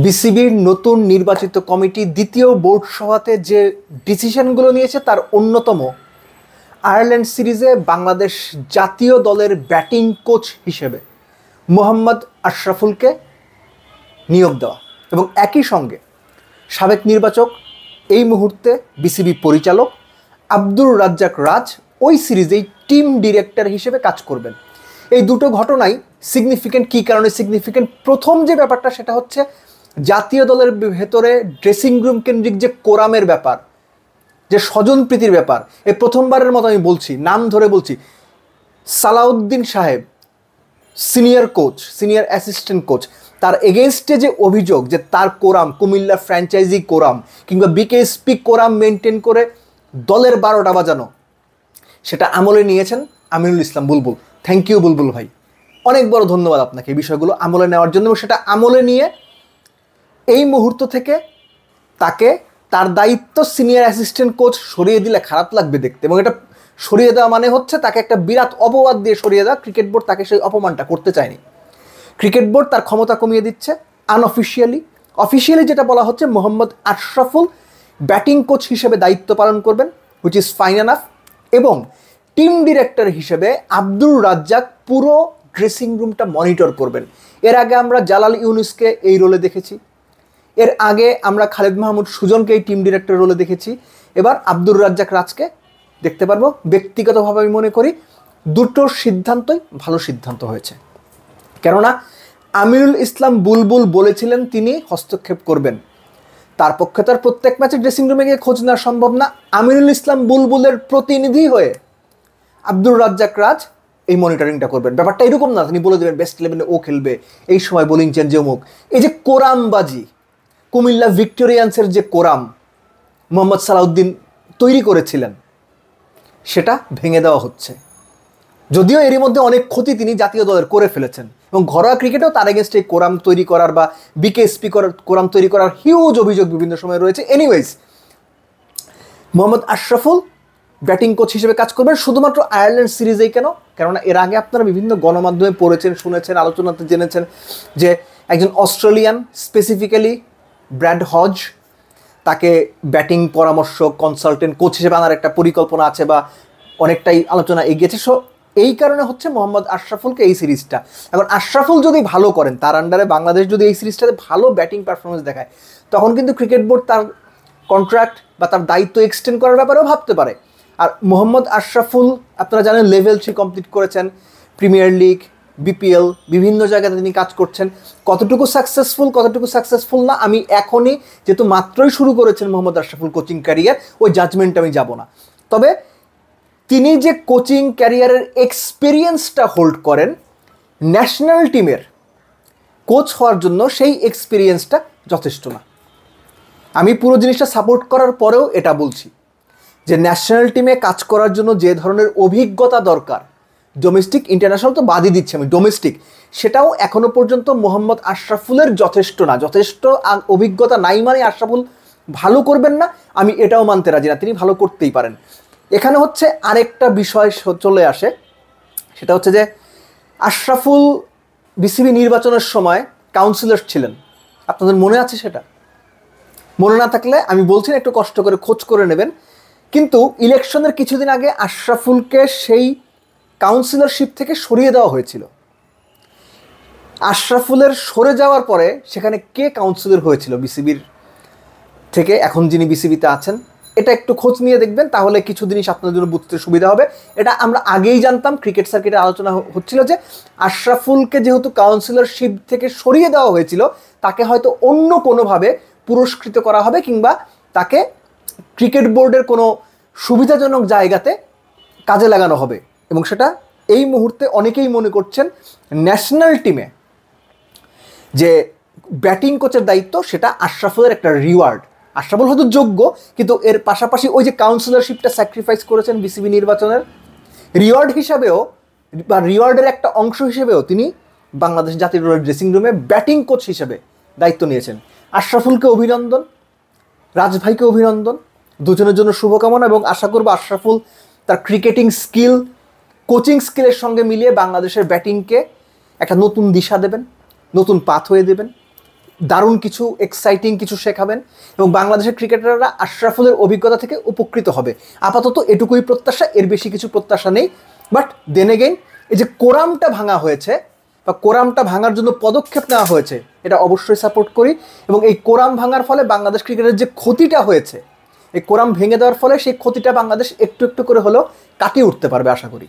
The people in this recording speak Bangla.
বিসিবির নতুন নির্বাচিত কমিটি দ্বিতীয় বোর্ড সভাতে যে ডিসিশনগুলো নিয়েছে তার অন্যতম আয়ারল্যান্ড সিরিজে বাংলাদেশ জাতীয় দলের ব্যাটিং কোচ হিসেবে মোহাম্মদ আশরাফুলকে নিয়োগ দেওয়া এবং একই সঙ্গে সাবেক নির্বাচক এই মুহূর্তে বিসিবি পরিচালক আব্দুর রাজ্জাক রাজ ওই সিরিজেই টিম ডিরেক্টর হিসেবে কাজ করবেন। এই দুটো ঘটনাই সিগনিফিকেন্ট। কী কারণে সিগনিফিকেন্ট? প্রথম যে ব্যাপারটা সেটা হচ্ছে জাতীয় দলের ভেতরে ড্রেসিং রুম কেন্দ্রিক যে কোরামের ব্যাপার, যে স্বজনপ্রীতির ব্যাপার, এই প্রথমবারের মতো আমি বলছি, নাম ধরে বলছি, সালাউদ্দিন সাহেব senior coach, senior assistant coach, তার এগেনস্টে যে অভিযোগ যে তার কোরাম, কুমিল্লা ফ্র্যাঞ্চাইজি কোরাম কিংবা বিকেএসপি কোরাম মেনটেন করে দলের 12টা বাজানো, সেটা আমলে নিয়েছেন আমিনুল ইসলাম বুলবুল। থ্যাংক ইউ বুলবুল ভাই, অনেক বড় ধন্যবাদ আপনাকে এই বিষয়গুলো আমলে নেওয়ার জন্য। এবং সেটা আমলে নিয়ে এই মুহূর্ত থেকে তাকে তার দায়িত্ব সিনিয়র অ্যাসিস্ট্যান্ট কোচ সরিয়ে দিলে খারাপ লাগবে দেখতে, এবং এটা সরিয়ে দেওয়া মানে হচ্ছে তাকে একটা বিরাট অপবাদ দিয়ে সরিয়ে দেওয়া। ক্রিকেট বোর্ড তাকে সেই অপমানটা করতে চায়নি। ক্রিকেট বোর্ড তার ক্ষমতা কমিয়ে দিচ্ছে আনঅফিসিয়ালি। অফিসিয়ালি যেটা বলা হচ্ছে মোহাম্মদ আশরাফুল ব্যাটিং কোচ হিসেবে দায়িত্ব পালন করবেন, হুইচ ইজ ফাইন এনাফ। এবং টিম ডিরেক্টর হিসেবে আব্দুর রাজ্জাক পুরো ড্রেসিং রুমটা মনিটর করবেন। এর আগে আমরা জালাল ইউনুসকে এই রোলে দেখেছি, এর আগে আমরা খালেদ মাহমুদ সুজনকে এই টিম ডিরেক্টর রোলে দেখেছি, এবার আব্দুর রাজ্জাক রাজকে দেখতে পারবো। ব্যক্তিগতভাবে আমি মনে করি দুটো সিদ্ধান্তই ভালো সিদ্ধান্ত হয়েছে, কেননা আমিনুল ইসলাম বুলবুল বলেছিলেন তিনি হস্তক্ষেপ করবেন। তার পক্ষে তার প্রত্যেক ম্যাচে ড্রেসিং রুমে গিয়ে খোঁজ নেওয়া সম্ভব না। আমিনুল ইসলাম বুলবুলের প্রতিনিধি হয়ে আব্দুর রাজ্জাক রাজ এই মনিটরিংটা করবেন। ব্যাপারটা এরকম না তিনি বলে দেবেন বেস্ট 11-এ ও খেলবে, এই সময় বোলিং চেঞ্জে অমুক। এই যে কোরামবাজি, কুমিল্লা ভিক্টোরিয়ান্সের যে কোরাম মোহাম্মদ সালাউদ্দিন তৈরি করেছিলেন, সেটা ভেঙে দেওয়া হচ্ছে। যদিও এরই মধ্যে অনেক ক্ষতি তিনি জাতীয় দলের করে ফেলেছেন, এবং ঘরোয়া ক্রিকেটেও তার এগেনস্টে এই কোরাম তৈরি করার বা বিকেএসপি কোরাম তৈরি করার হিউজ অভিযোগ বিভিন্ন সময় রয়েছে। Anyways, Mohammad Ashraful batting coach হিসেবে কাজ করবেন শুধুমাত্র আয়ারল্যান্ড সিরিজেই। কেননা এর আগে আপনারা বিভিন্ন গণমাধ্যমে পড়েছেন, শুনেছেন, আলোচনাতে জেনেছেন যে একজন অস্ট্রেলিয়ান, স্পেসিফিক্যালি ব্র্যাড হজ, তাকে ব্যাটিং পরামর্শক, কনসালটেন্ট কোচ হিসেবে আনার একটা পরিকল্পনা আছে বা অনেকটাই আলোচনা এগিয়েছে। সো এই কারণে হচ্ছে মোহাম্মদ আশরাফুলকে এই সিরিজটা। এখন আশরাফুল যদি ভালো করেন, তার আন্ডারে বাংলাদেশ যদি এই সিরিজটাতে ভালো ব্যাটিং পারফরমেন্স দেখায়, তখন কিন্তু ক্রিকেট বোর্ড তার কন্ট্রাক্ট বা তার দায়িত্ব এক্সটেন্ড করার ব্যাপারেও ভাবতে পারে। আর মোহাম্মদ আশরাফুল আপনারা জানেন লেভেল 3 কমপ্লিট করেছেন, প্রিমিয়ার লিগ, বিপিএল, বিভিন্ন জায়গাতে তিনি কাজ করছেন। কতটুকু সাকসেসফুল না আমি এখনই, যেহেতু মাত্রই শুরু করেছেন মোহাম্মদ আশরাফুল কোচিং ক্যারিয়ার, ওই জাজমেন্ট আমি যাব না। তবে তিনি যে কোচিং ক্যারিয়ারের এক্সপিরিয়েন্সটা হোল্ড করেন ন্যাশনাল টিমের কোচ হওয়ার জন্য, সেই এক্সপিরিয়েন্সটা যথেষ্ট না। আমি পুরো জিনিসটা সাপোর্ট করার পরেও এটা বলছি যে ন্যাশনাল টিমে কাজ করার জন্য যে ধরনের অভিজ্ঞতা দরকার, ডোমেস্টিক, ইন্টারন্যাশনাল তো বাদই দিচ্ছি আমি, ডোমেস্টিক, সেটাও এখনও পর্যন্ত মোহাম্মদ আশরাফুলের যথেষ্ট না। যথেষ্ট অভিজ্ঞতা নাই মানে আশরাফুল ভালো করবেন না, আমি এটাও মানতে রাজি না। তিনি ভালো করতেই পারেন। এখানে হচ্ছে আরেকটা বিষয় চলে আসে, সেটা হচ্ছে যে আশরাফুল বিসিবি নির্বাচনের সময় কাউন্সিলর ছিলেন, আপনাদের মনে আছে? সেটা মনে না থাকলে আমি বলছি একটু কষ্ট করে খোঁজ করে নেবেন। কিন্তু ইলেকশনের কিছুদিন আগে আশরাফুলকে সেই কাউন্সিলরশিপ থেকে সরিয়ে দেওয়া হয়েছিল। আশরাফুলের সরে যাওয়ার পরে সেখানে কে কাউন্সিলর হয়েছিল বিসিবির থেকে, এখন যিনি বিসিবিতে আছেন, এটা একটু খোঁজ নিয়ে দেখবেন, তাহলে কিছু জিনিস আপনাদের জন্য বুঝতে সুবিধা হবে। এটা আমরা আগেই জানতাম, ক্রিকেট সার্কিটে আলোচনা হচ্ছিল যে আশরাফুলকে যেহেতু কাউন্সিলরশিপ থেকে সরিয়ে দেওয়া হয়েছিল, তাকে হয়তো অন্য কোনোভাবে পুরস্কৃত করা হবে কিংবা তাকে ক্রিকেট বোর্ডের কোনো সুবিধাজনক জায়গাতে কাজে লাগানো হবে। এবং সেটা এই মুহূর্তে অনেকেই মনে করছেন ন্যাশনাল টিমে যে ব্যাটিং কোচের দায়িত্ব, সেটা আশরাফুলের একটা রিওয়ার্ড। আশরাফুল হয়তো যোগ্য, কিন্তু এর পাশাপাশি ওই যে কাউন্সিলরশিপটা স্যাক্রিফাইস করেছেন বিসিবি নির্বাচনের, রিওয়ার্ড হিসাবেও বা রিওয়ার্ডের একটা অংশ হিসেবেও তিনি বাংলাদেশ জাতীয় দলের ড্রেসিং রুমে ব্যাটিং কোচ হিসেবে দায়িত্ব নিয়েছেন। আশরাফুলকে অভিনন্দন, রাজভাইকে অভিনন্দন, দুজনের জন্য শুভকামনা, এবং আশা করব আশরাফুল তার ক্রিকেটিং স্কিল, কোচিং স্কিলের সঙ্গে মিলিয়ে বাংলাদেশের ব্যাটিংকে একটা নতুন দিশা দেবেন, নতুন পাথওয়ে দেবেন। দারুণ কিছু এক্সাইটিং কিছু শেখাবেন এবং বাংলাদেশের ক্রিকেটাররা আশরাফুলের অভিজ্ঞতা থেকে উপকৃত হবে। আপাতত এটুকুই প্রত্যাশা, এর বেশি কিছু প্রত্যাশা নেই। বাট দেন এগেইন, এই যে কোরামটা ভাঙা হয়েছে বা কোরামটা ভাঙার জন্য পদক্ষেপ নেওয়া হয়েছে, এটা অবশ্যই সাপোর্ট করি। এবং এই কোরাম ভাঙার ফলে বাংলাদেশ ক্রিকেটের যে ক্ষতিটা হয়েছে, এই কোরাম ভেঙে দেওয়ার ফলে সেই ক্ষতিটা বাংলাদেশ একটু একটু করে হলেও কাটিয়ে উঠতে পারবে আশা করি।